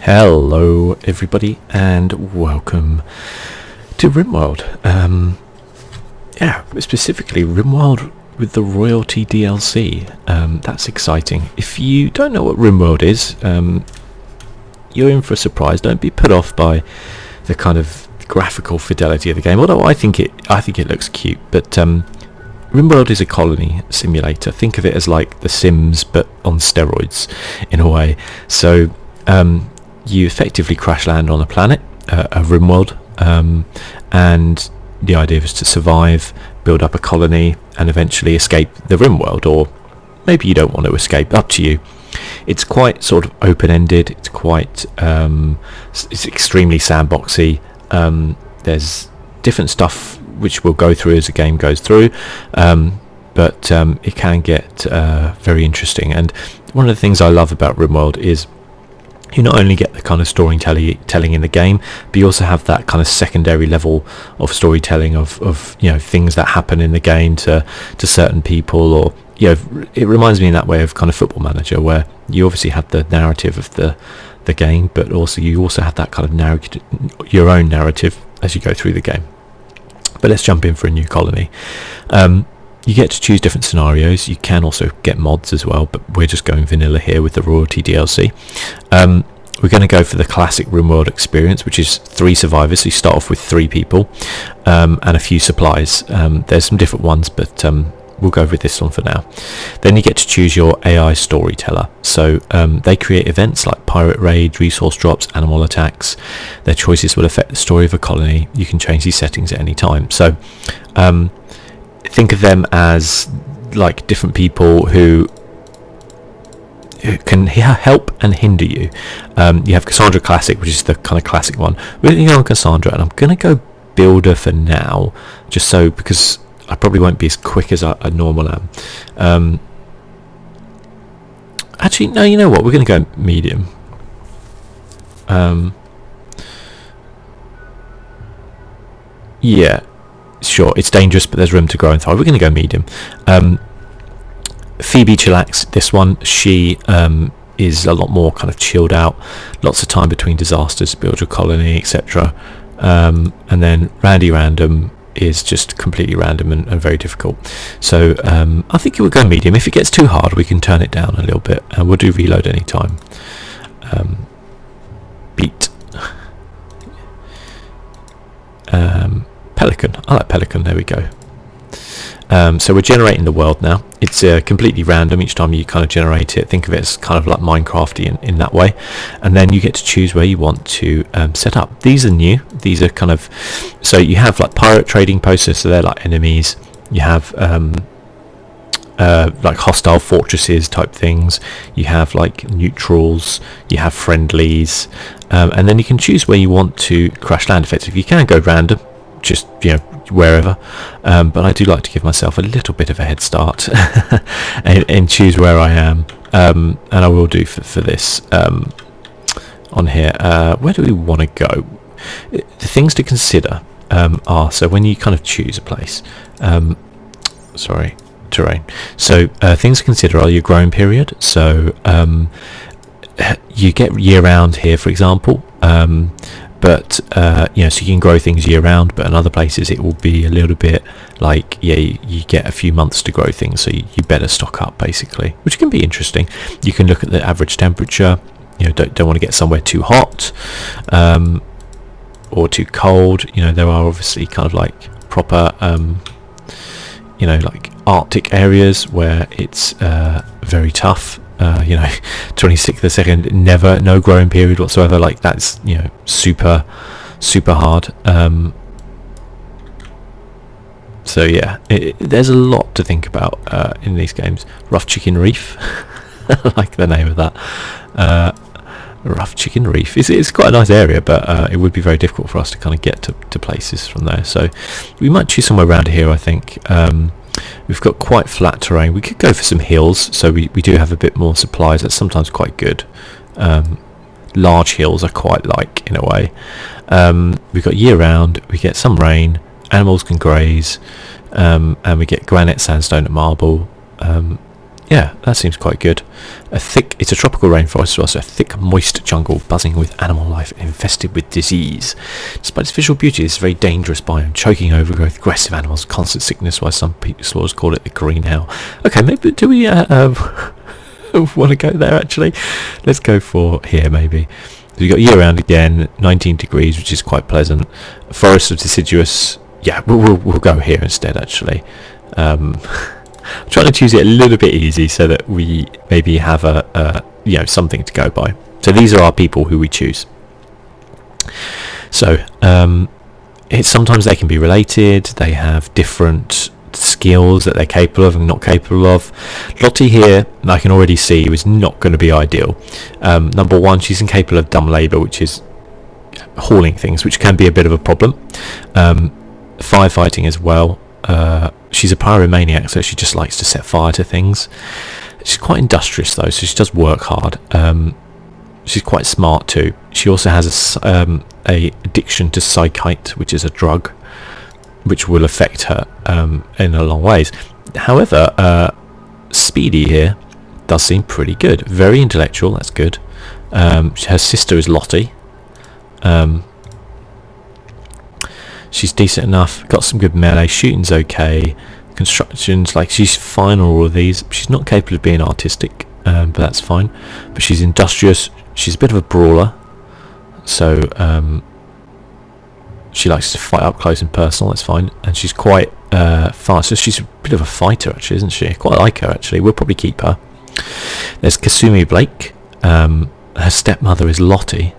Hello everybody and welcome to Rimworld. Specifically Rimworld with the royalty DLC. That's exciting. If you don't know what Rimworld is, you're in for a surprise. Don't be put off by the kind of graphical fidelity of the game, although I think it looks cute. But Rimworld is a colony simulator. Think of it as like The Sims but on steroids in a way. So you effectively crash land on a planet, a Rimworld, and the idea is to survive, build up a colony, and eventually escape the Rimworld. Or maybe you don't want to escape, up to you. It's quite sort of open-ended. It's quite it's extremely sandboxy. There's different stuff which we'll go through as the game goes through, but it can get very interesting. And one of the things I love about Rimworld is you not only get the kind of storytelling in the game, but you also have that kind of secondary level of storytelling of things that happen in the game to certain people. Or it reminds me in that way of kind of Football Manager, where you obviously have the narrative of the game, but you also have that kind of your own narrative as you go through the game. But let's jump in for a new colony. You get to choose different scenarios. You can also get mods as well, but we're just going vanilla here with the royalty DLC. We're going to go for the classic Rimworld experience, which is 3 survivors. So you start off with 3 people and a few supplies. There's some different ones, but we'll go with this one for now. Then you get to choose your AI storyteller. So they create events like pirate raids, resource drops, animal attacks. Their choices will affect the story of a colony. You can change these settings at any time. So think of them as like different people who can help and hinder you. You have Cassandra Classic, which is the kind of classic one. We're going to go on Cassandra, and I'm going to go Builder for now, because I probably won't be as quick as I normally am. Actually, no, you know what? We're going to go medium. Yeah, sure, it's dangerous, but there's room to grow and thrive. We're going to go medium. Phoebe Chillax, this one, she is a lot more kind of chilled out. Lots of time between disasters, build your colony, etc. And then Randy Random is just completely random and very difficult. So I think it would go medium. If it gets too hard, we can turn it down a little bit, and we'll do reload anytime. Beat. Pelican. I like Pelican. There we go. So we're generating the world now. It's completely random each time you kind of generate it. Think of it as kind of like Minecrafty in that way. And then you get to choose where you want to set up. These are new. These are kind of... So you have like pirate trading posts, so they're like enemies. You have like hostile fortresses type things. You have like neutrals. You have friendlies. And then you can choose where you want to crash land effectively. You can go random, just wherever, but I do like to give myself a little bit of a head start and choose where I am, and I will do for this on here. Where do we want to go? The things to consider are, so when you kind of choose a place, terrain, so things to consider are your growing period. So you get year round here, for example, but so you can grow things year round, but in other places it will be a little bit like, you get a few months to grow things, so you better stock up basically, which can be interesting. You can look at the average temperature. Don't want to get somewhere too hot or too cold. There are obviously kind of like proper like Arctic areas where it's very tough. 26th a second, no growing period whatsoever. Like that's super hard. So yeah, there's a lot to think about in these games. Rough Chicken Reef, I like the name of that. Rough Chicken Reef. It's quite a nice area, but it would be very difficult for us to kind of get to places from there. So we might choose somewhere around here, I think. We've got quite flat terrain. We could go for some hills, so we do have a bit more supplies. That's sometimes quite good. Large hills I quite like in a way. We've got year round, we get some rain, animals can graze, and we get granite, sandstone and marble. Yeah, that seems quite good. It's a tropical rainforest as well, so a thick, moist jungle buzzing with animal life infested with disease. Despite its visual beauty, this is a very dangerous biome, choking overgrowth, aggressive animals, constant sickness, why some explorers call it the green hell. Okay, maybe do we want to go there actually? Let's go for here maybe. We've got year round again, 19 degrees, which is quite pleasant. Forest of deciduous. Yeah, we'll go here instead actually. I'm trying to choose it a little bit easy so that we maybe have a something to go by. So these are our people who we choose. So sometimes they can be related. They have different skills that they're capable of and not capable of. Lottie here, I can already see, is not going to be ideal. Number one, she's incapable of dumb labour, which is hauling things, which can be a bit of a problem. Firefighting as well. She's a pyromaniac, so she just likes to set fire to things. She's quite industrious though, so she does work hard. She's quite smart too. She also has a addiction to psychite, which is a drug, which will affect her in a long ways. However, Speedy here does seem pretty good. Very intellectual, that's good. Her sister is Lottie. She's decent enough, got some good melee, shooting's okay, construction's like, she's fine on all of these. She's not capable of being artistic, but that's fine. But she's industrious, she's a bit of a brawler, so she likes to fight up close and personal, that's fine. And she's quite fast, so she's a bit of a fighter actually, isn't she? Quite like her actually, we'll probably keep her. There's Kasumi Blake, her stepmother is Lottie,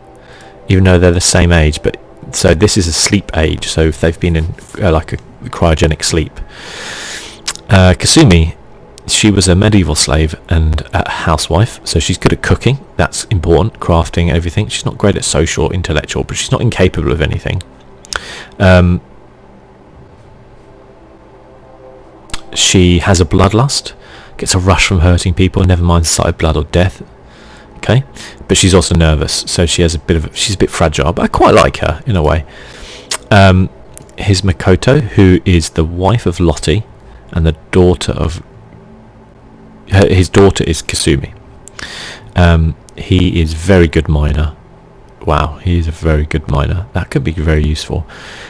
even though they're the same age, but so this is a sleep age, so if they've been in like a cryogenic sleep. Kasumi, she was a medieval slave and a housewife, so she's good at cooking, that's important, crafting, everything. She's not great at social or intellectual, but she's not incapable of anything. She has a bloodlust, gets a rush from hurting people, never mind the sight of blood or death. Okay, but she's also nervous, so she's a bit fragile, but I quite like her in a way. Here's Makoto, who is the wife of Lottie and the daughter of his daughter is Kasumi. He is very good miner. Wow, he is a very good miner. That could be very useful.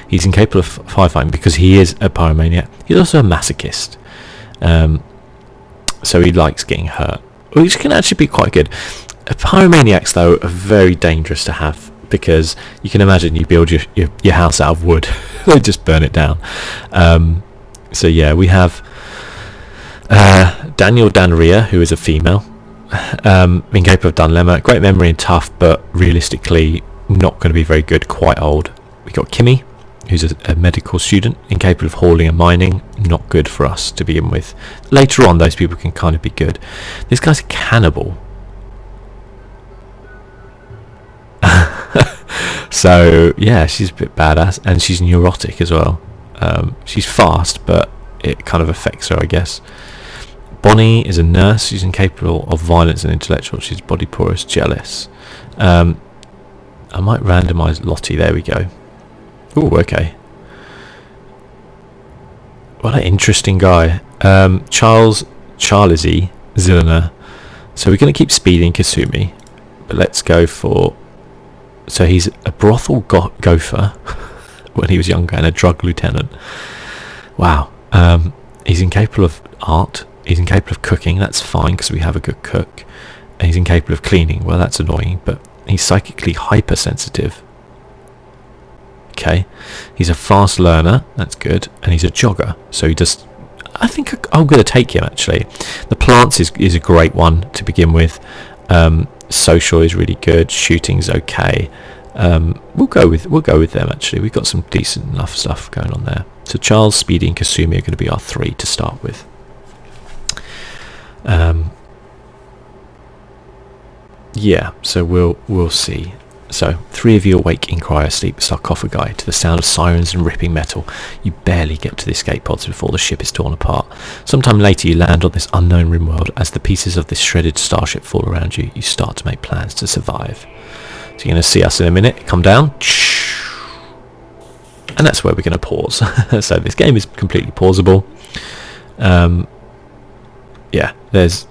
He's incapable of firefighting because he is a pyromaniac. He's also a masochist, so he likes getting hurt, which can actually be quite good. Pyromaniacs though are very dangerous to have, because you can imagine you build your house out of wood, they just burn it down. So yeah, we have Daniel Danria, who is a female, incapable of dilemma, great memory and tough, but realistically not going to be very good, quite old. We got Kimmy, who's a medical student, incapable of hauling and mining, not good for us to begin with. Later on those people can kind of be good. This guy's a cannibal. So yeah, she's a bit badass, and she's neurotic as well. She's fast, but it kind of affects her, I guess. Bonnie is a nurse. She's incapable of violence and intellectual. She's body porous, jealous. I might randomise Lottie. There we go. Oh, okay. What an interesting guy. Charles Zilliner. So we're going to keep Speedy and Kasumi, but let's go for... So he's a brothel gopher when he was younger and a drug lieutenant. Wow. He's incapable of art. He's incapable of cooking. That's fine because we have a good cook. And he's incapable of cleaning. Well, that's annoying, but he's psychically hypersensitive. Okay. He's a fast learner. That's good. And he's a jogger. So he does... I think I'm going to take him, actually. The plants is a great one to begin with. Social is really good. Shooting's okay. We'll go with them, actually. We've got some decent enough stuff going on there. So Charles, Speedy and Kasumi are going to be our three to start with. Yeah, so we'll see. So, 3 of you awake in cryosleep, sarcophagi, to the sound of sirens and ripping metal. You barely get to the escape pods before the ship is torn apart. Sometime later you land on this unknown rimworld. As the pieces of this shredded starship fall around you, you start to make plans to survive. So you're going to see us in a minute. Come down. And that's where we're going to pause. So this game is completely pausable. yeah, this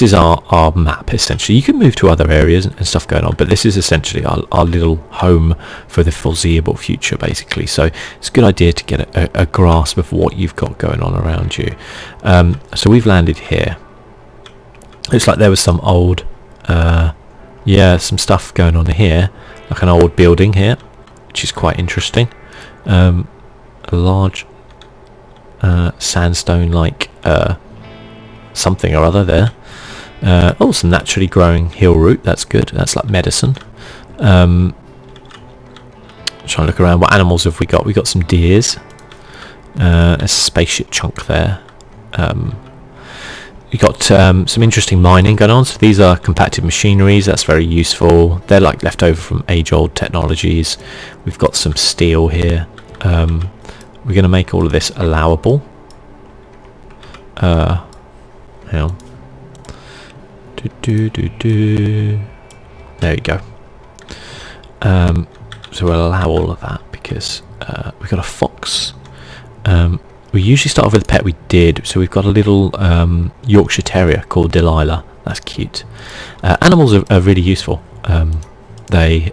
is our map essentially. You can move to other areas and stuff going on, but this is essentially our little home for the foreseeable future basically. So it's a good idea to get a grasp of what you've got going on around you. So we've landed here. Looks like there was some old some stuff going on here, like an old building here, which is quite interesting. A large sandstone like something or other there. Some naturally growing hill root, that's good, that's like medicine. Trying to look around, what animals have we got? We got some deers, a spaceship chunk there. We got some interesting mining going on. So these are compacted machineries, that's very useful. They're like left over from age-old technologies. We've got some steel here. We're going to make all of this allowable. Hang on. There we go. So we'll allow all of that because we've got a fox. We usually start off with a pet. We did. So we've got a little Yorkshire Terrier called Delilah. That's cute. Animals are really useful. They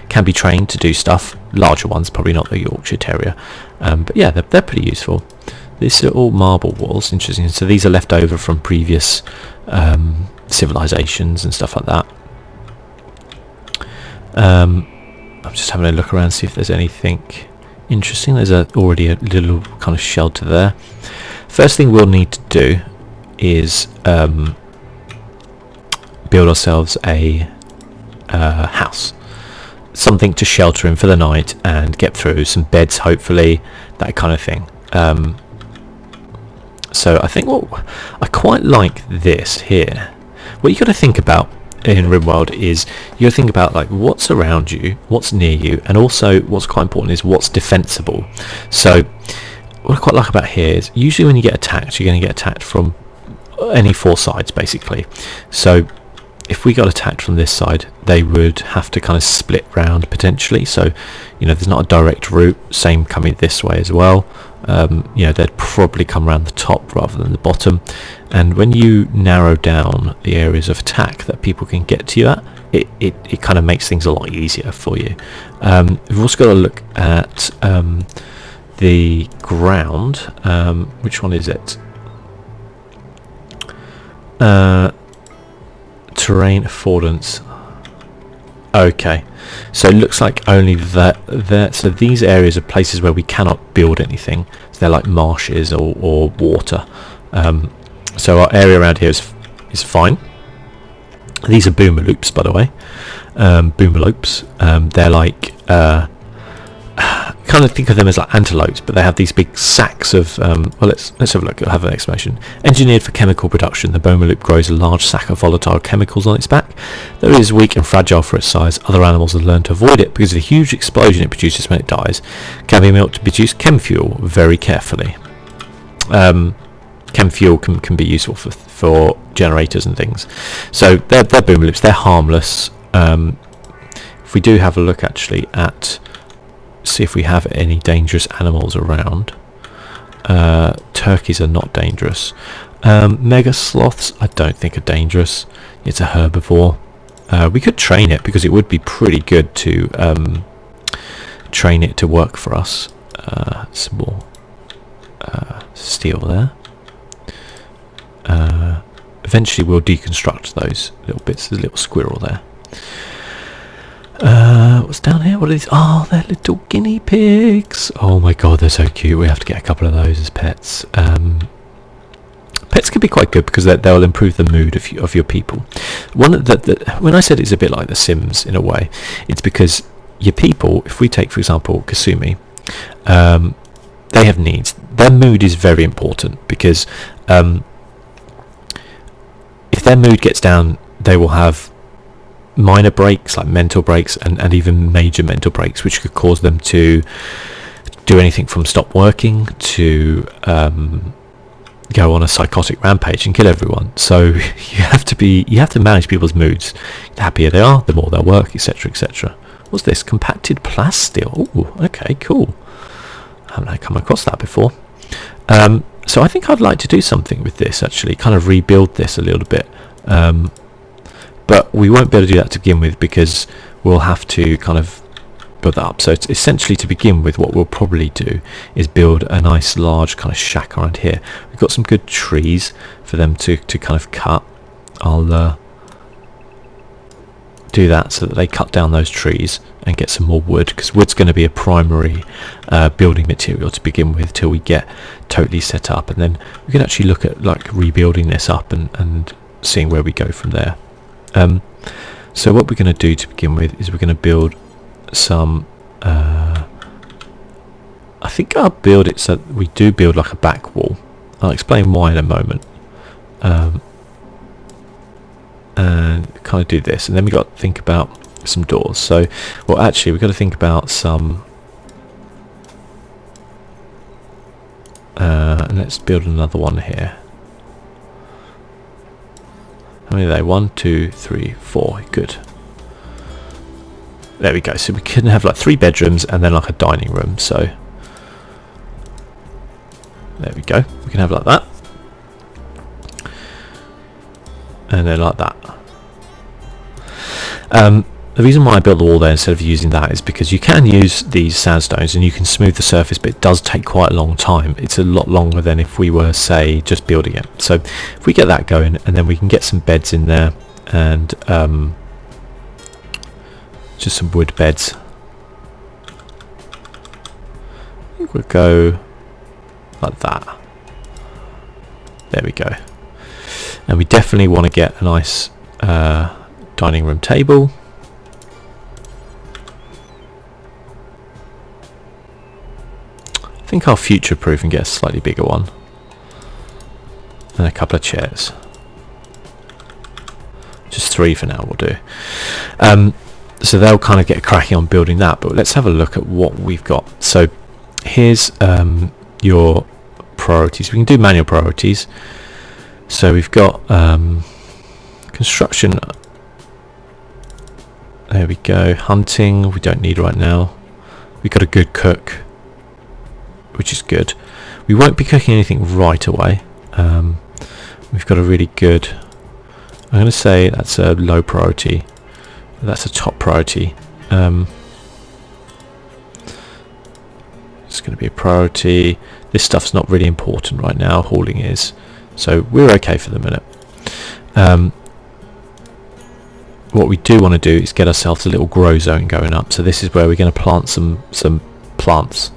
can be trained to do stuff. Larger ones, probably not the Yorkshire Terrier. But yeah, they're pretty useful. These are all marble walls. Interesting. So these are left over from previous civilizations and stuff like that. I'm just having a look around, see if there's anything interesting. There's already a little kind of shelter there. First thing we'll need to do is build ourselves a house, something to shelter in for the night and get through, some beds hopefully, that kind of thing. So I think I quite like this here. What you got to think about in Rimworld is you got to think about like what's around you, what's near you, and also what's quite important is what's defensible. So what I quite like about here is usually when you get attacked, you're going to get attacked from any four sides basically. So if we got attacked from this side, they would have to kind of split round potentially. So there's not a direct route. Same coming this way as well. They'd probably come around the top rather than the bottom. And when you narrow down the areas of attack that people can get to you at, it kind of makes things a lot easier for you. We've also got to look at the ground. Which one is it? Terrain affordance. Okay, so it looks like only that. So these areas are places where we cannot build anything. So they're like marshes or water. So our area around here is fine. These are boomer loops, by the way. Boomer loops. They're like kind of think of them as like antelopes, but they have these big sacks of let's have a look. I'll have an explanation. Engineered for chemical production, the boomer loop grows a large sack of volatile chemicals on its back. Though it is weak and fragile for its size, other animals have learned to avoid it because of the huge explosion it produces when it dies. Can be milked to produce chem fuel very carefully. Chem fuel can be useful for generators and things. So they're boomer loops. They're harmless. If we do have a look actually at see if we have any dangerous animals around. Turkeys are not dangerous. Mega sloths I don't think are dangerous. It's a herbivore. We could train it because it would be pretty good to train it to work for us. Some more steel there. Eventually we'll deconstruct those little bits. There's a little squirrel there. What's down here? What are these? Oh, they're little guinea pigs. Oh my god, they're so cute. We have to get a couple of those as pets. Pets can be quite good because they'll improve the mood of your people. When I said it's a bit like The Sims in a way, it's because your people, if we take for example Kasumi, they have needs. Their mood is very important because if their mood gets down, they will have minor breaks like mental breaks and even major mental breaks, which could cause them to do anything from stop working to go on a psychotic rampage and kill everyone. So you have to manage people's moods. The happier they are, the more they'll work, etc, etc. What's this? Compacted plasteel. Oh, okay, cool. I haven't come across that before. So I think I'd like to do something with this, actually, kind of rebuild this a little bit. But we won't be able to do that to begin with, because we'll have to kind of build that up. So it's essentially, to begin with, what we'll probably do is build a nice large kind of shack around here. We've got some good trees for them to kind of cut. I'll do that so that they cut down those trees and get some more wood, because wood's going to be a primary building material to begin with till we get totally set up, and then we can actually look at like rebuilding this up and seeing where we go from there. So what we're going to do to begin with is we're going to build some I think I'll build it so that we do build like a back wall. I'll explain why in a moment. And kind of do this, and then we got to think about some doors. So, well, actually we've got to think about some and let's build another one here. How many are they? 1, 2, 3, 4. Good. There we go. So we can have like 3 bedrooms and then like a dining room. So there we go. We can have like that. And then like that. The reason why I built the wall there instead of using that is because you can use these sandstones and you can smooth the surface, but it does take quite a long time. It's a lot longer than if we were, say, just building it. So if we get that going, and then we can get some beds in there, and just some wood beds. I think we'll go like that. There we go. And we definitely want to get a nice dining room table. I think I'll future-proof and get a slightly bigger one. And a couple of chairs. Just 3 for now will do. So they'll kind of get cracking on building that, but let's have a look at what we've got. So here's your priorities. We can do manual priorities. So we've got construction. There we go. Hunting we don't need right now. We've got a good cook, which is good. We won't be cooking anything right away. We've got a really good, I'm going to say that's a low priority. That's a top priority. It's going to be a priority. This stuff's not really important right now. Hauling is. So we're okay for the minute. What we do want to do is get ourselves a little grow zone going up. So this is where we're going to plant some plants.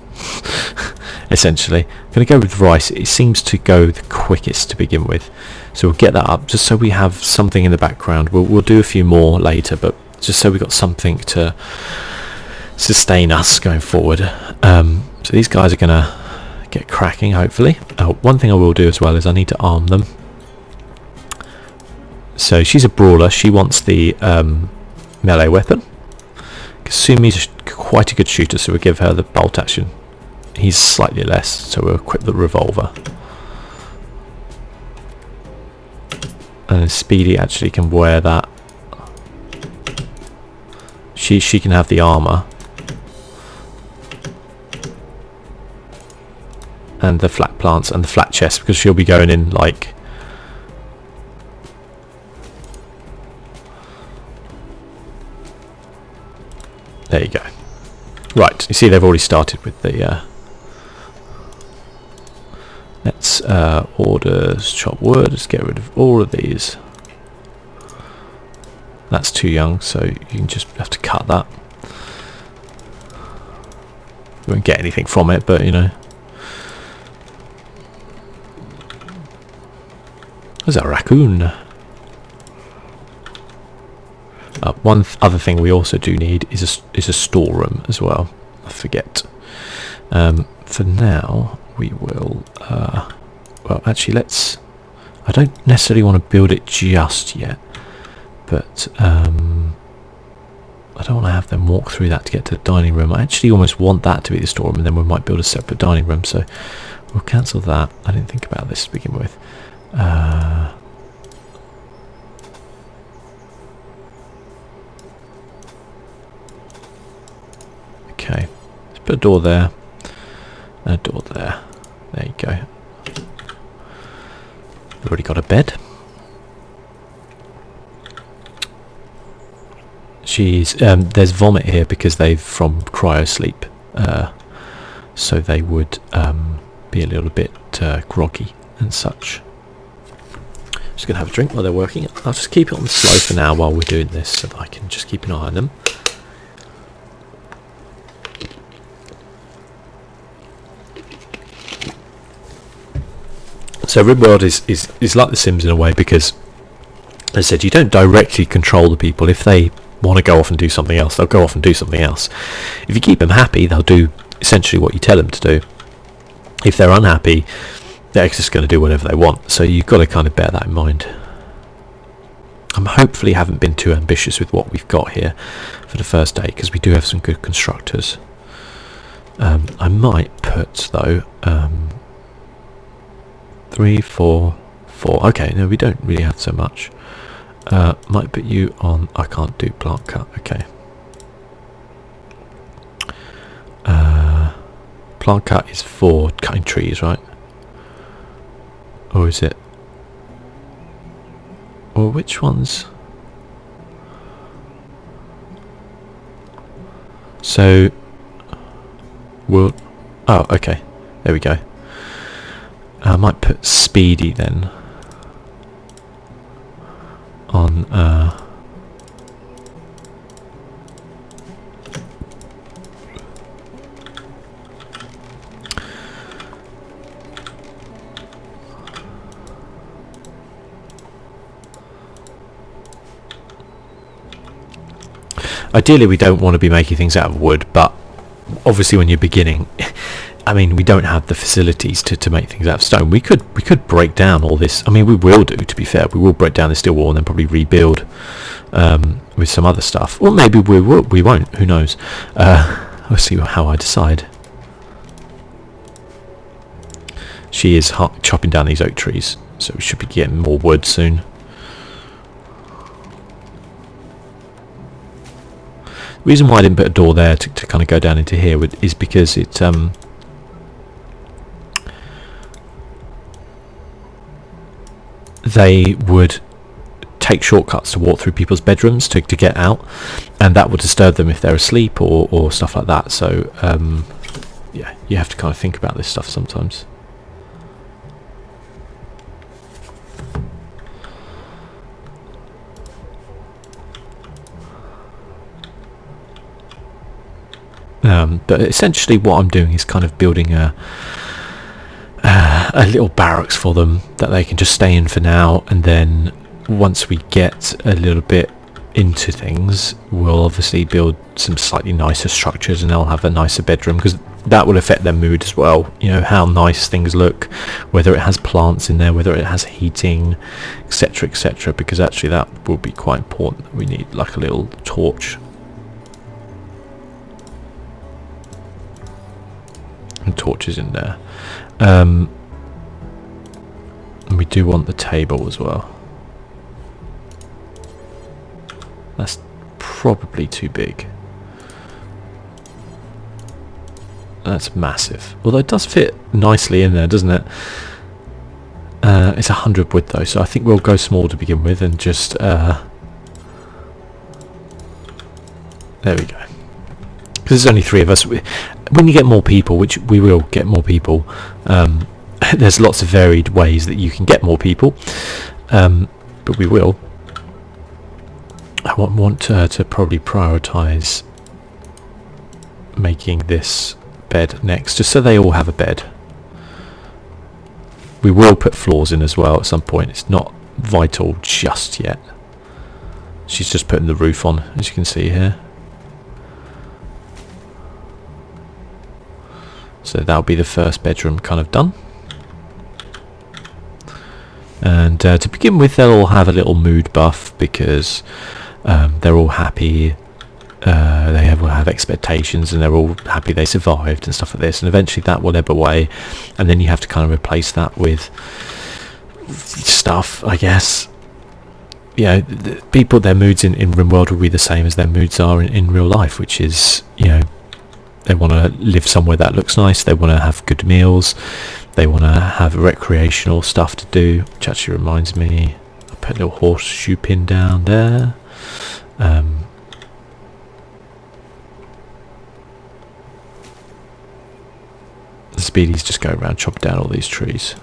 Essentially, I'm going to go with rice. It seems to go the quickest to begin with. So we'll get that up just so we have something in the background. We'll do a few more later, but just so we've got something to sustain us going forward. So these guys are going to get cracking, hopefully. One thing I will do as well is I need to arm them. So she's a brawler. She wants the melee weapon. Kasumi's quite a good shooter, so we'll give her the bolt action. He's slightly less, so we'll equip the revolver. And Speedy actually can wear that. She can have the armor. And the flat plants and the flat chest, because she'll be going in like... There you go. Right, you see they've already started with the... Let's orders, chop wood, let's get rid of all of these. That's too young, so you can just have to cut that. You won't get anything from it, but you know. There's a raccoon. One other thing we also do need is a storeroom as well. I forget. For now, we will. Well, actually, let's. I don't necessarily want to build it just yet, but I don't want to have them walk through that to get to the dining room. I actually almost want that to be the storeroom, and then we might build a separate dining room. So we'll cancel that. I didn't think about this to begin with. Okay, let's put a door there and a door there. There you go. Already got a bed. She's there's vomit here because they've from cryosleep, so they would be a little bit groggy and such. Just gonna have a drink while they're working. I'll just keep it on the slow for now while we're doing this, so that I can just keep an eye on them. So Rimworld is like The Sims in a way, because, as I said, you don't directly control the people. If they want to go off and do something else, they'll go off and do something else. If you keep them happy, they'll do essentially what you tell them to do. If they're unhappy, they're just going to do whatever they want. So you've got to kind of bear that in mind. Hopefully haven't been too ambitious with what we've got here for the first day, because we do have some good constructors. I might put, though, 3, 4, 4. Okay, no, we don't really have so much. Might put you on. I can't do plant cut. Okay. Plant cut is for cutting trees, right? Or is it? Or which ones? So we'll. Oh, okay. There we go. I might put speedy then on ideally we don't want to be making things out of wood, but obviously when you're beginning, I mean, we don't have the facilities to make things out of stone. We could break down all this. I mean, we will do, to be fair. We will break down the steel wall and then probably rebuild with some other stuff. Or maybe we won't. Who knows? We'll see how I decide. She is chopping down these oak trees, so we should be getting more wood soon. The reason why I didn't put a door there to kind of go down into here is because it... they would take shortcuts to walk through people's bedrooms to get out, and that would disturb them if they're asleep or stuff like that. So yeah, you have to kind of think about this stuff sometimes. But essentially what I'm doing is kind of building a little barracks for them that they can just stay in for now, and then once we get a little bit into things, we'll obviously build some slightly nicer structures, and they'll have a nicer bedroom, because that will affect their mood as well. You know, how nice things look, whether it has plants in there, whether it has heating, etc, etc, because actually that will be quite important. We need like a little torch and torches in there. And we do want the table as well. That's probably too big. That's massive. Although it does fit nicely in there, doesn't it? It's 100 wood though, so I think we'll go small to begin with and just... there we go. Because there's only 3 of us. When you get more people, which we will get more people, there's lots of varied ways that you can get more people, but we will. I want to probably prioritise making this bed next, just so they all have a bed. We will put floors in as well at some point. It's not vital just yet. She's just putting the roof on, as you can see here. So that'll be the first bedroom kind of done. And to begin with, they'll all have a little mood buff, because they're all happy. They will have expectations, and they're all happy they survived and stuff like this. And eventually that will ebb away, and then you have to kind of replace that with stuff, I guess. You know, people, their moods in Rimworld will be the same as their moods are in real life, which is, you know, they want to live somewhere that looks nice, they want to have good meals, they want to have recreational stuff to do, which actually reminds me, I'll put a little horseshoe pin down there. The speedies just go around chopping down all these trees,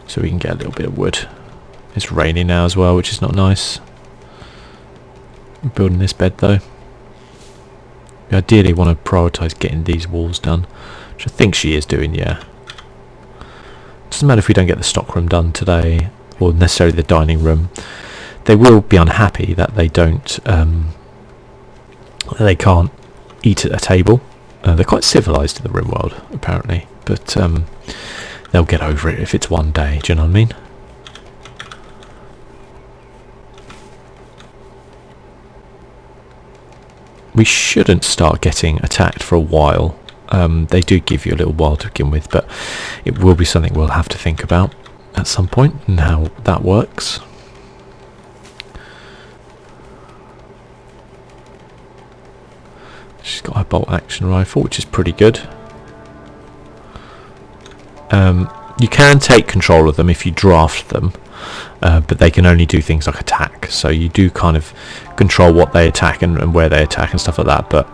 so we can get a little bit of wood. It's raining now as well, which is not nice. I'm building this bed though. We ideally want to prioritise getting these walls done, which I think she is doing, yeah. Doesn't matter if we don't get the stockroom done today, or necessarily the dining room. They will be unhappy that they don't, they can't eat at a table. They're quite civilised in the Rimworld, apparently, but they'll get over it if it's one day, do you know what I mean? We shouldn't start getting attacked for a while. They do give you a little while to begin with, but it will be something we'll have to think about at some point, and how that works. She's got her bolt action rifle, which is pretty good. You can take control of them if you draft them, but they can only do things like attack, so you do kind of control what they attack and where they attack and stuff like that. But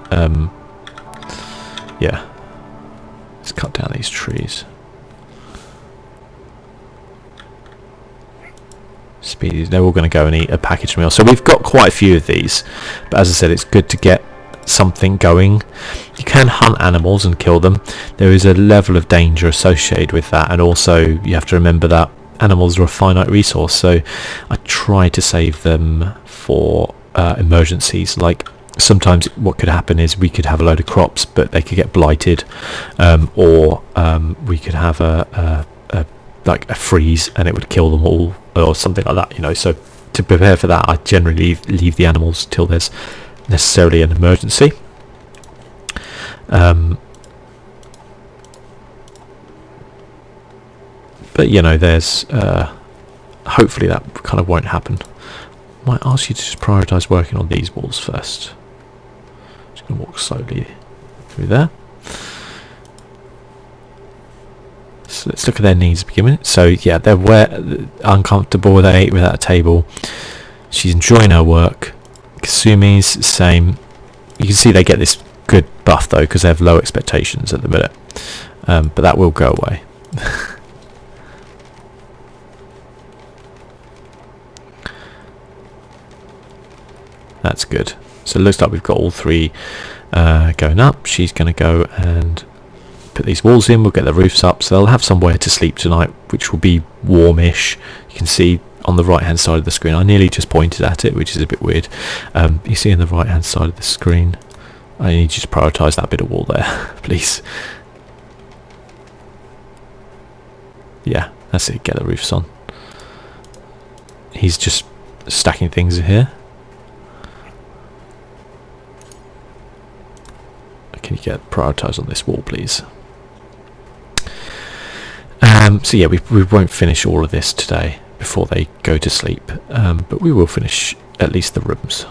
yeah, let's cut down these trees. Speedies, they're all going to go and eat a packaged meal. So we've got quite a few of these, but as I said, it's good to get something going. You can hunt animals and kill them. There is a level of danger associated with that, and also you have to remember that animals are a finite resource, so I try to save them for emergencies. Like sometimes what could happen is we could have a load of crops but they could get blighted, or we could have a freeze and it would kill them all, or something like that, you know. So to prepare for that, I generally leave the animals till there's necessarily an emergency. But you know, there's hopefully that kind of won't happen. Might ask you to just prioritise working on these walls first. Just going to walk slowly through there. So let's look at their needs to begin with. So yeah, they're uncomfortable, they ate without a table. She's enjoying her work. Kasumi's the same. You can see they get this good buff though, because they have low expectations at the minute, but that will go away. That's good. So it looks like we've got all three going up. She's going to go and put these walls in. We'll get the roofs up, so they'll have somewhere to sleep tonight, which will be warmish. You can see on the right hand side of the screen, I nearly just pointed at it, which is a bit weird. You see on the right hand side of the screen, I need you to prioritise that bit of wall there, please. Yeah, that's it, get the roofs on. He's just stacking things in here. Can you get prioritised on this wall, please? So yeah, we won't finish all of this today before they go to sleep, but we will finish at least the rooms,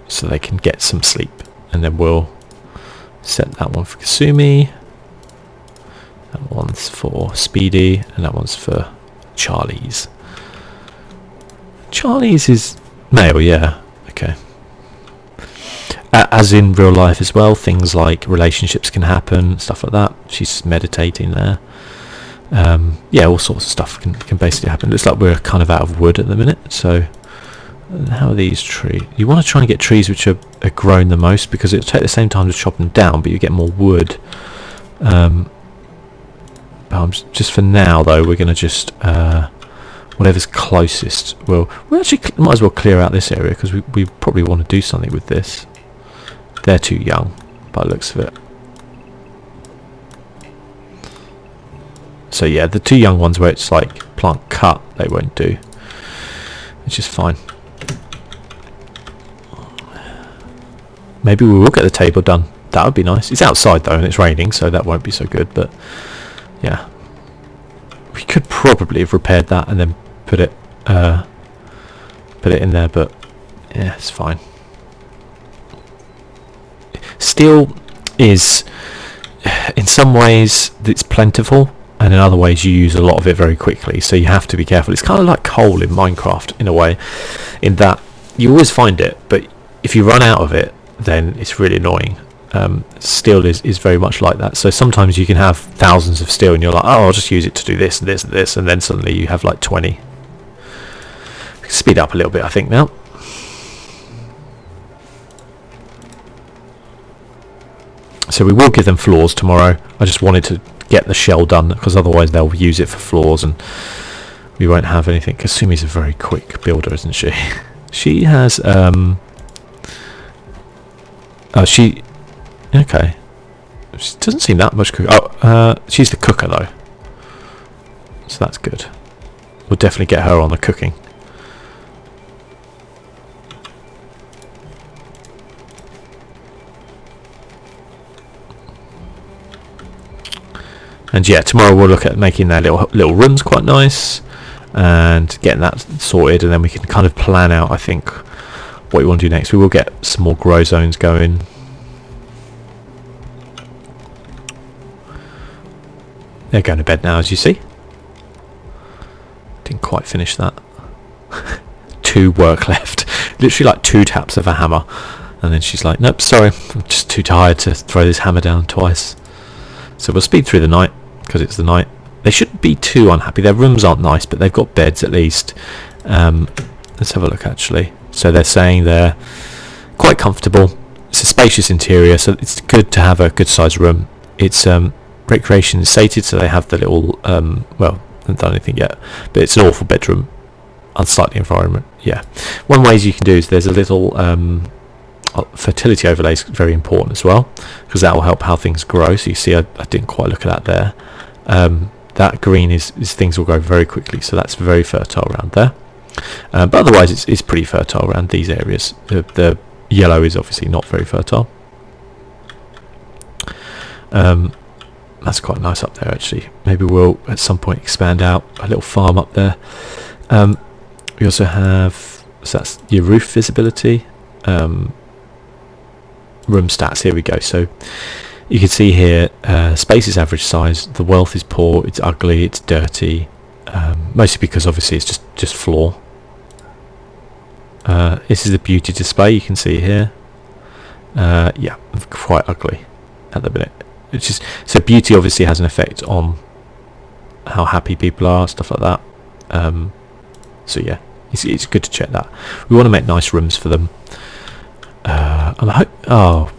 so they can get some sleep, and then we'll set that one for Kasumi, that one's for Speedy, and that one's for Charlie's. Charlie's is male, yeah, okay. As in real life as well, things like relationships can happen, stuff like that. She's meditating there. Yeah, all sorts of stuff can basically happen. Looks like we're kind of out of wood at the minute, so how are these trees? You want to try and get trees which are grown the most, because it'll take the same time to chop them down, but you get more wood. Just for now though, we're going to just whatever's closest. Well, we actually might as well clear out this area, because we probably want to do something with this. They're too young by the looks of it. So yeah, the two young ones where it's like plant cut, they won't do, which is fine. Maybe we will get the table done. That would be nice. It's outside though and it's raining, so that won't be so good, but yeah. We could probably have repaired that and then put it in there, but yeah, it's fine. Steel is, in some ways, it's plentiful, and in other ways you use a lot of it very quickly, so you have to be careful. It's kind of like coal in Minecraft in a way, in that you always find it, but if you run out of it, then it's really annoying. Steel is very much like that. So sometimes you can have thousands of steel and you're like, oh, I'll just use it to do this and this and this, and then suddenly you have like 20. We can speed up a little bit, I think, now. So we will give them floors tomorrow. I just wanted to get the shell done, because otherwise they'll use it for floors and we won't have anything. Kasumi's a very quick builder, isn't she? She has okay. She doesn't seem that much cook. She's the cooker though, so that's good. We'll definitely get her on the cooking. And yeah, tomorrow we'll look at making their little rooms quite nice and getting that sorted, and then we can kind of plan out, I think, what we want to do next. We will get some more grow zones going. They're going to bed now, as you see. Didn't quite finish that. 2 work left. Literally like 2 taps of a hammer. And then she's like, nope, sorry, I'm just too tired to throw this hammer down twice. So we'll speed through the night, because it's the night. They shouldn't be too unhappy. Their rooms aren't nice, but they've got beds at least. Let's have a look, actually. So they're saying they're quite comfortable. It's a spacious interior, so it's good to have a good sized room. It's recreation sated, so they have the little well, haven't done anything yet, but it's an awful bedroom, unsightly environment. Yeah, one ways you can do is there's a little fertility overlay is very important as well, because that will help how things grow. So you see, I didn't quite look at that there. That green is things will grow very quickly, so that's very fertile around there. But otherwise it's pretty fertile around these areas. The yellow is obviously not very fertile. That's quite nice up there, actually. Maybe we'll at some point expand out a little farm up there. We also have, so that's your roof visibility, room stats. Here we go. So you can see here, space is average size, the wealth is poor, it's ugly, it's dirty, mostly because obviously it's just floor. This is the beauty display, you can see here. Yeah, quite ugly at the minute. It's just, so beauty obviously has an effect on how happy people are, stuff like that. So yeah, it's good to check that. We want to make nice rooms for them. Oh,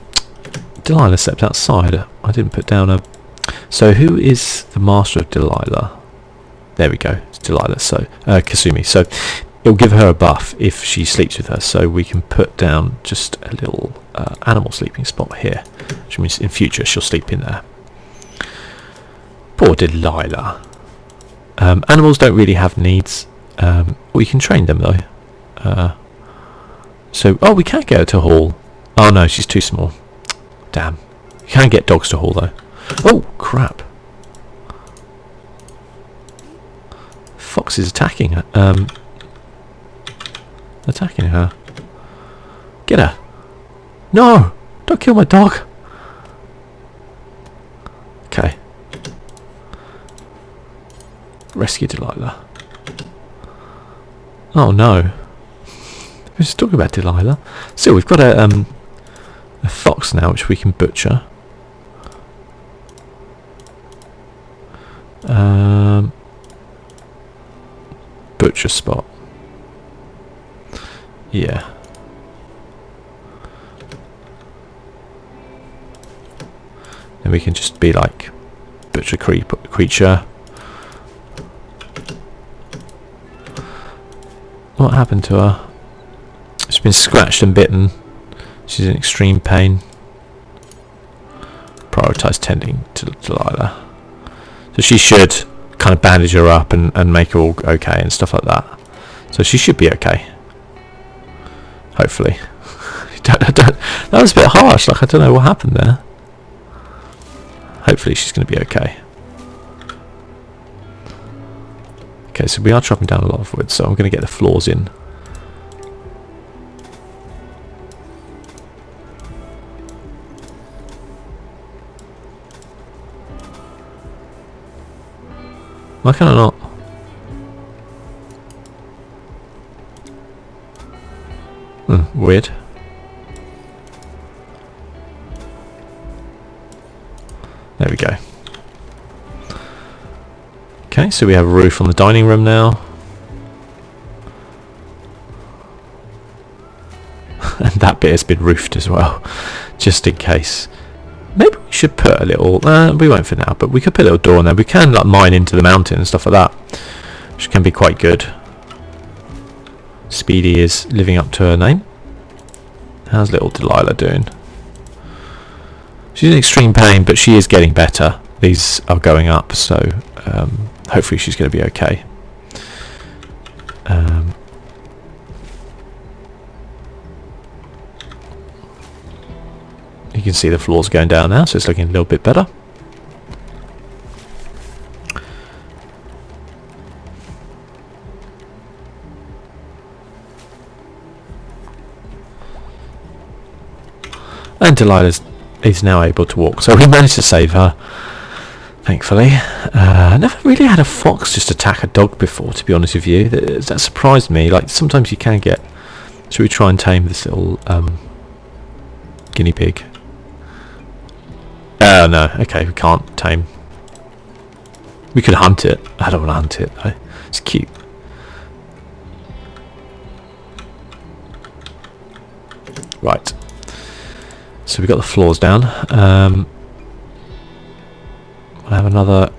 Delilah stepped outside. I didn't put down a... So who is the master of Delilah? There we go, it's Delilah. So Kasumi. So it'll give her a buff if she sleeps with her. So we can put down just a little animal sleeping spot here, which means in future she'll sleep in there. Poor Delilah. Animals don't really have needs. We can train them though. So, oh, we can't get her to haul. Oh no, she's too small. Damn. You can get dogs to haul though. Oh crap. Fox is attacking her. Attacking her. Get her. No! Don't kill my dog. Okay. Rescue Delilah. Oh no. We're just talking about Delilah. So we've got a fox now, which we can butcher. Butcher spot. Yeah. Then we can just be like butcher creature. What happened to her? She's been scratched and bitten. She's in extreme pain. Prioritise tending to Delilah. So she should kind of bandage her up and make her all okay and stuff like that. So she should be okay. Hopefully. That was a bit harsh. Like, I don't know what happened there. Hopefully she's going to be okay. Okay, so we are chopping down a lot of wood, so I'm going to get the floors in. Why can I not? Weird. There we go. Okay, so we have a roof on the dining room now. And that bit has been roofed as well, just in case. Maybe we should put a little, we won't for now, but we could put a little door in there. We can like mine into the mountain and stuff like that, which can be quite good. Speedy is living up to her name. How's little Delilah doing? She's in extreme pain, but she is getting better. These are going up, so hopefully she's going to be okay. You can see the floors going down now, so it's looking a little bit better. And Delilah is now able to walk, so we managed to save her, thankfully. I never really had a fox just attack a dog before, to be honest with you. That surprised me. Like, sometimes you can get... Should we try and tame this little guinea pig? Oh no, okay, we can't tame. We could hunt it. I don't want to hunt it though. It's cute. Right. So we've got the floors down. We'll have another...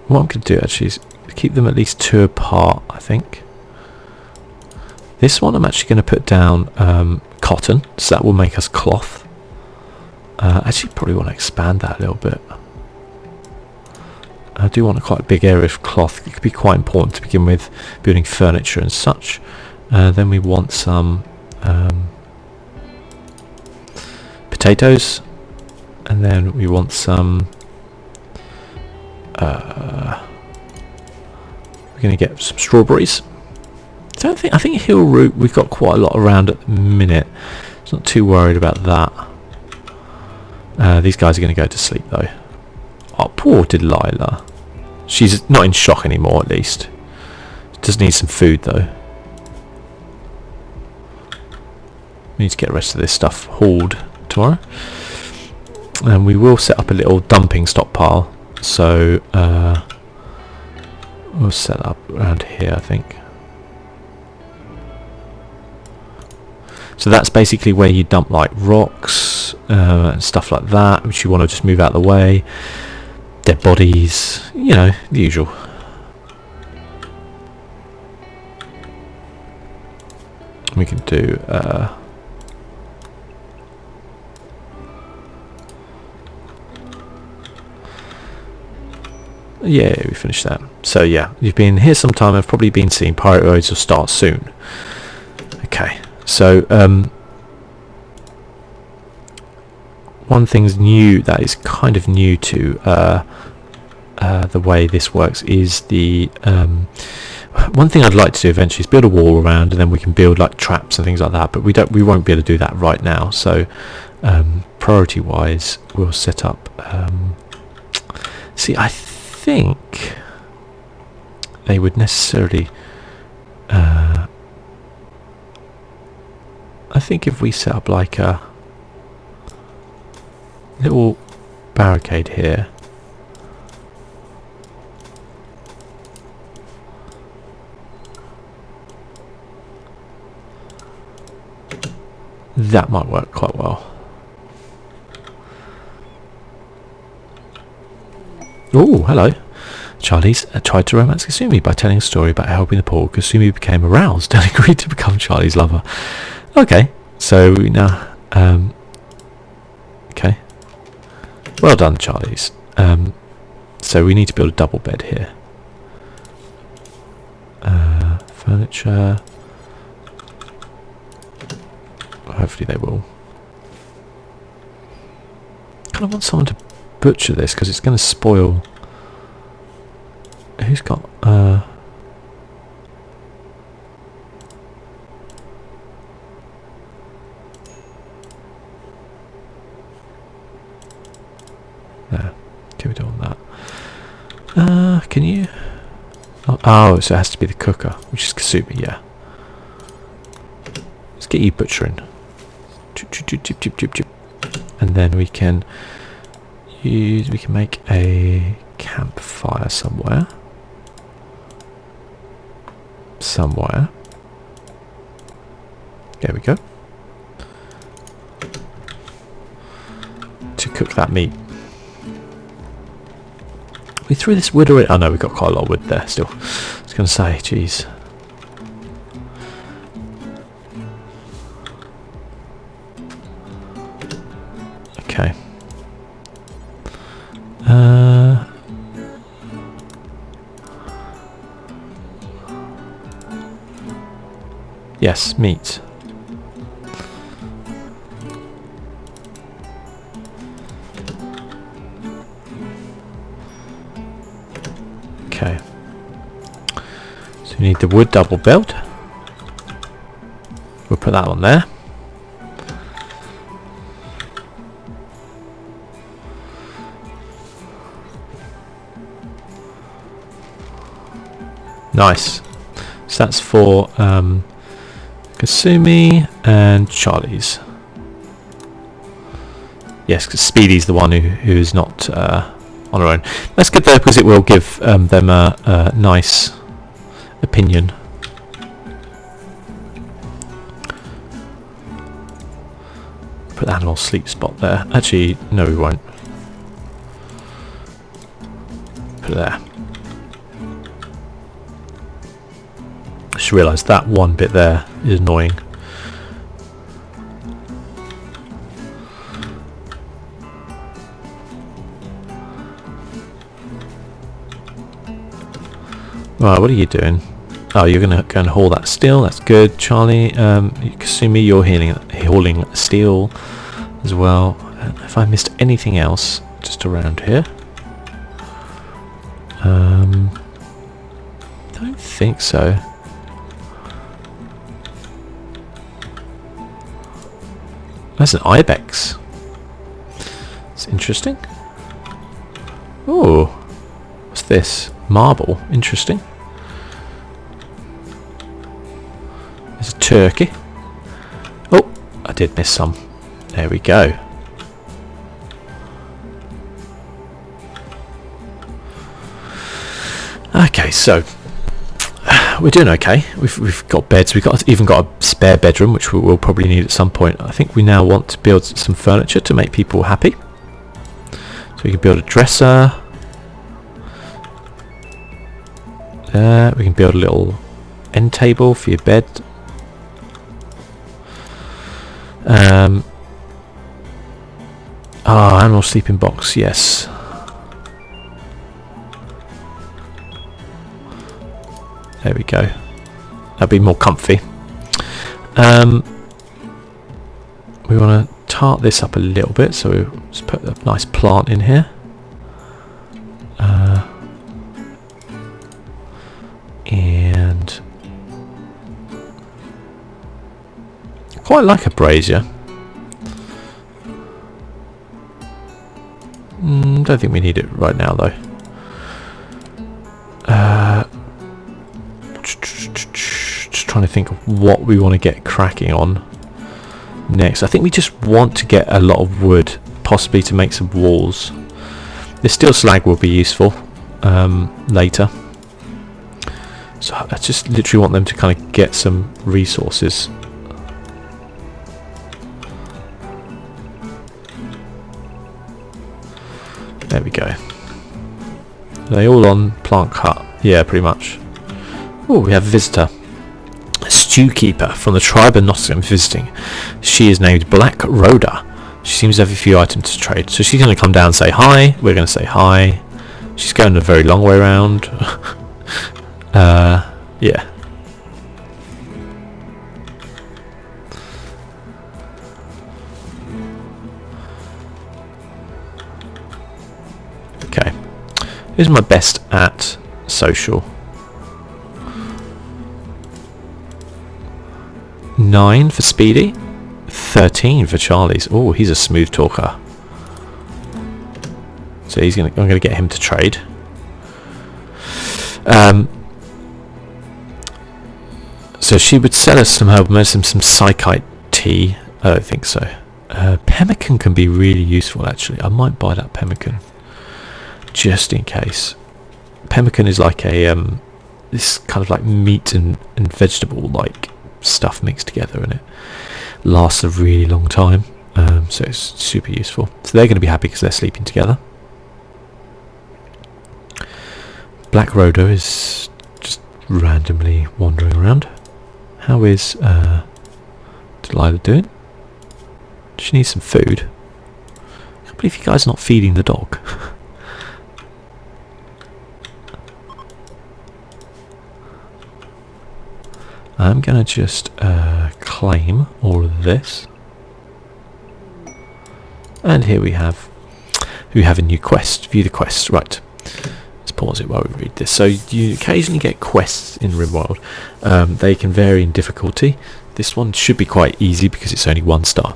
What I'm going to do actually is keep them at least 2 apart, I think. This one I'm actually going to put down cotton, so that will make us cloth. Actually probably want to expand that a little bit. I do want quite a big area of cloth. It could be quite important to begin with, building furniture and such. Then we want some potatoes, and then we want some we're going to get some strawberries. I think hill root we've got quite a lot around at the minute. It's not too worried about that. These guys are going to go to sleep though. Oh, poor Delilah. She's not in shock anymore, at least. Does need some food though. We need to get the rest of this stuff hauled tomorrow. And we will set up a little dumping stockpile. So we'll set up around here, I think. So that's basically where you dump like rocks and stuff like that, which you want to just move out of the way. Dead bodies, you know, the usual. We can do yeah, we finished that. So yeah, you've been here some time. I've probably been seeing pirate roads will start soon. Okay, so one thing's new that is kind of new to the way this works is the one thing I'd like to do eventually is build a wall around, and then we can build like traps and things like that, but we won't be able to do that right now. So priority wise we'll set up see, I think they would necessarily I think if we set up like a little barricade here, that might work quite well. Oh, hello. Charlie's tried to romance Kasumi by telling a story about helping the poor. Kasumi became aroused and agreed to become Charlie's lover. Okay, so we now okay, well done, Charlie's. So we need to build a double bed here. Furniture. Hopefully they will. Kind of want someone to butcher this because it's going to spoil. Who's got there. Okay, we don't want that. can you? Oh, so it has to be the cooker, which is Kasumi, yeah. Let's get you butchering. Chip, chip, chip, chip, chip, chip, chip. And then we can make a campfire somewhere. There we go. To cook that meat. We threw this wood away. Oh no, we've got quite a lot of wood there still. I was going to say, jeez. Okay. Yes, meat. Okay. So we need the wood double belt. We'll put that on there. Nice. So that's for Kasumi and Charlie's. Yes, because Speedy's the one who is not on her own. That's good though, because it will give them a nice opinion. Put that little sleep spot there. Actually, no, we won't. Put it there. Just realised that one bit there is annoying. Right, what are you doing? Oh, you're going to go and haul that steel. That's good. Charlie, Kasumi, you're hauling steel as well. If I missed anything else just around here? Don't think so. That's an ibex. It's interesting. Oh, what's this? Marble. Interesting. There's a turkey. Oh, I did miss some. There we go. Okay, so we're doing okay. We've got beds. We've even got a spare bedroom, which we'll probably need at some point. I think we now want to build some furniture to make people happy. So we can build a dresser. There. We can build a little end table for your bed. Animal sleeping box. Yes. There we go. That'd be more comfy. We want to tart this up a little bit, so we'll just put a nice plant in here. And I quite like a brazier. Don't think we need it right now though. Just trying to think of what we want to get cracking on next. I think we just want to get a lot of wood, possibly to make some walls. The steel slag will be useful later. So I just literally want them to kind of get some resources. There we go. Are they all on plant cut? Yeah, pretty much. Oh, we have a visitor. A stew keeper from the tribe of Nottingham visiting. She is named Black Rhoda. She seems to have a few items to trade. So she's going to come down and say hi. We're going to say hi. She's going a very long way around. Yeah. Okay. Who's my best at social? 9 for Speedy. 13 for Charlie's. Oh, he's a smooth talker. So I'm gonna get him to trade. So she would sell us some herbal medicine, some psychite tea. I don't think so. Pemmican can be really useful, actually. I might buy that pemmican just in case. Pemmican is like a this kind of like meat and vegetable like stuff mixed together, and it lasts a really long time. So it's super useful. So they're going to be happy because they're sleeping together. Black Rhoda is just randomly wandering around. How is Delilah doing? She needs some food. I can't believe you guys are not feeding the dog. I'm going to just claim all of this. And here we have a new quest. View the quest. Right. Let's pause it while we read this. So you occasionally get quests in Rimworld. They can vary in difficulty. This one should be quite easy because it's only 1 star.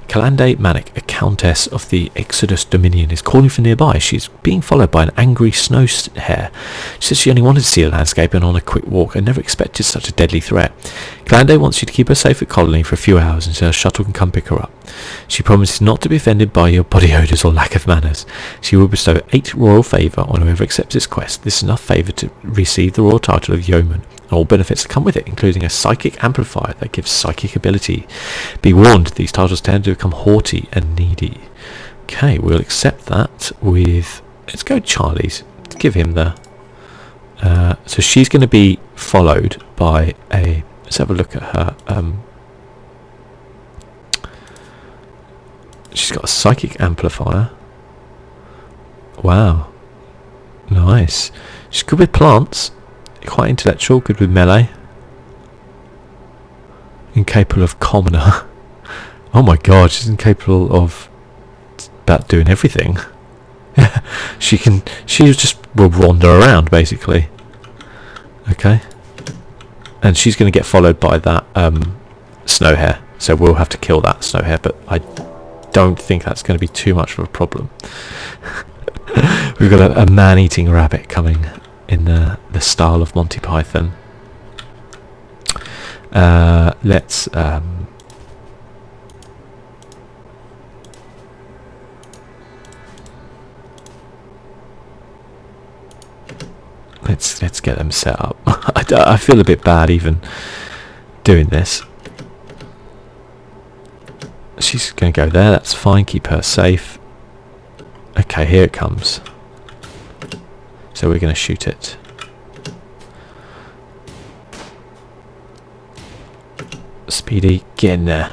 Calande Manic, a countess of the Exodus Dominion, is calling from nearby. She's being followed by an angry snow hare. She says she only wanted to see the landscape and on a quick walk and never expected such a deadly threat. Calande wants you to keep her safe at Colony for a few hours until a shuttle can come pick her up. She promises not to be offended by your body odours or lack of manners. She will bestow 8 royal favour on whoever accepts this quest. This is enough favour to receive the royal title of yeoman. All benefits that come with it, including a psychic amplifier that gives psychic ability. Be warned, these titles tend to become haughty and needy. Okay, we'll accept that with... Let's go Charlie's. Let's give him the... so she's going to be followed by a... Let's have a look at her. She's got a psychic amplifier. Wow. Nice. She's good with plants. Quite intellectual, good with melee. Incapable of commoner. Oh my god, she's incapable of about doing everything. she just will wander around basically. Okay. And she's going to get followed by that snow hare. So we'll have to kill that snow hare, but I don't think that's going to be too much of a problem. We've got a man-eating rabbit coming in the style of Monty Python. Let's get them set up. I feel a bit bad even doing this. She's going to go there. That's fine. Keep her safe. Okay, here it comes. So we're going to shoot it. Speedy, get in there.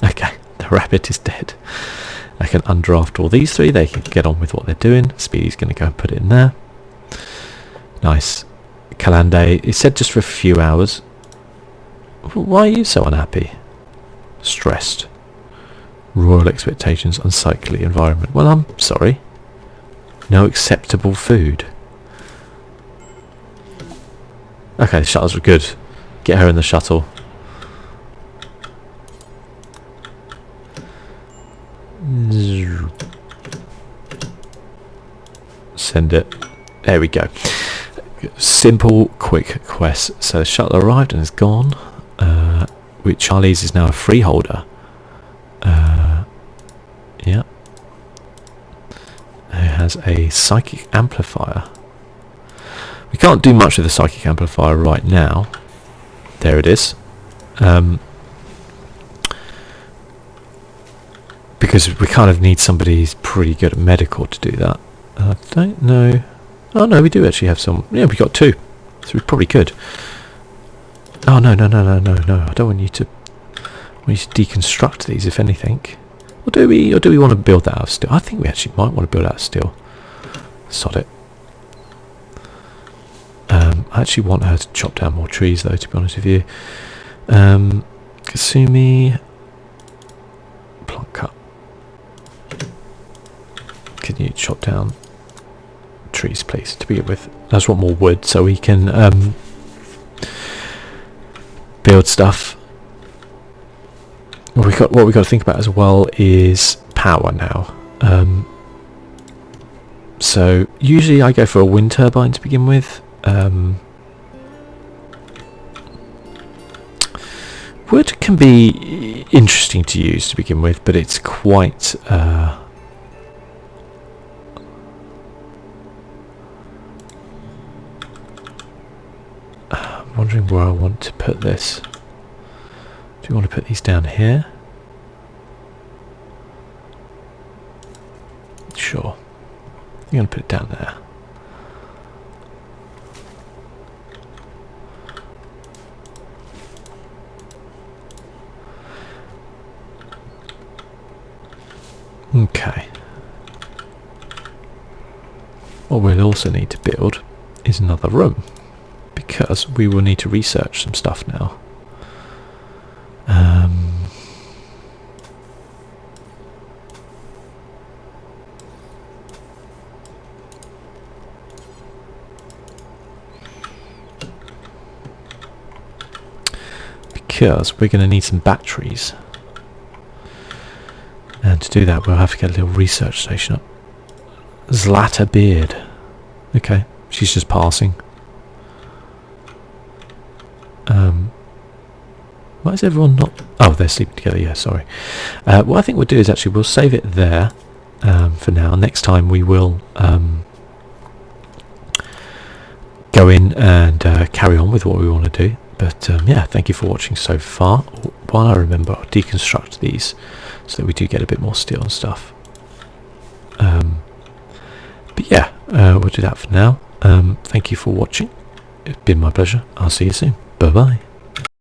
Okay, the rabbit is dead. I can undraft all these 3. They can get on with what they're doing. Speedy's going to go and put it in there. Nice. Calande, it said just for a few hours. Why are you so unhappy? Stressed. Royal expectations, unsightly environment. Well, I'm sorry. No acceptable food. Okay, the shuttles are good. Get her in the shuttle. Send it. There we go. Simple, quick quest. So the shuttle arrived and is gone. Which Charlie's is now a freeholder. Yeah. It has a psychic amplifier. We can't do much with the psychic amplifier right now. There it is. Because we kind of need somebody who's pretty good at medical to do that. I don't know. Oh no, we do actually have some. Yeah, we got 2. So we probably could. Oh no. I don't want you to deconstruct these, if anything. Or do we want to build that out of steel? I think we actually might want to build out of steel. Sod it. I actually want her to chop down more trees though, to be honest with you. Kasumi, plant cut. Can you chop down trees please, to begin with? I just want more wood so we can build stuff. What we got to think about as well is power now. So usually I go for a wind turbine to begin with. Wood can be interesting to use to begin with, but it's quite I'm wondering where I want to put this. Do you want to put these down here? Sure. I'm going to put it down there. Okay. What we'll also need to build is another room, because we will need to research some stuff now. Because we're going to need some batteries. And to do that, we'll have to get a little research station up. Zlata Beard. Okay, she's just passing. Why is everyone not... Oh, they're sleeping together, yeah, sorry. What I think we'll do is actually we'll save it there for now. Next time we will go in and carry on with what we want to do. But yeah, thank you for watching so far. While I remember, I'll deconstruct these so that we do get a bit more steel and stuff. But yeah, we'll do that for now. Thank you for watching. It's been my pleasure. I'll see you soon. Bye bye.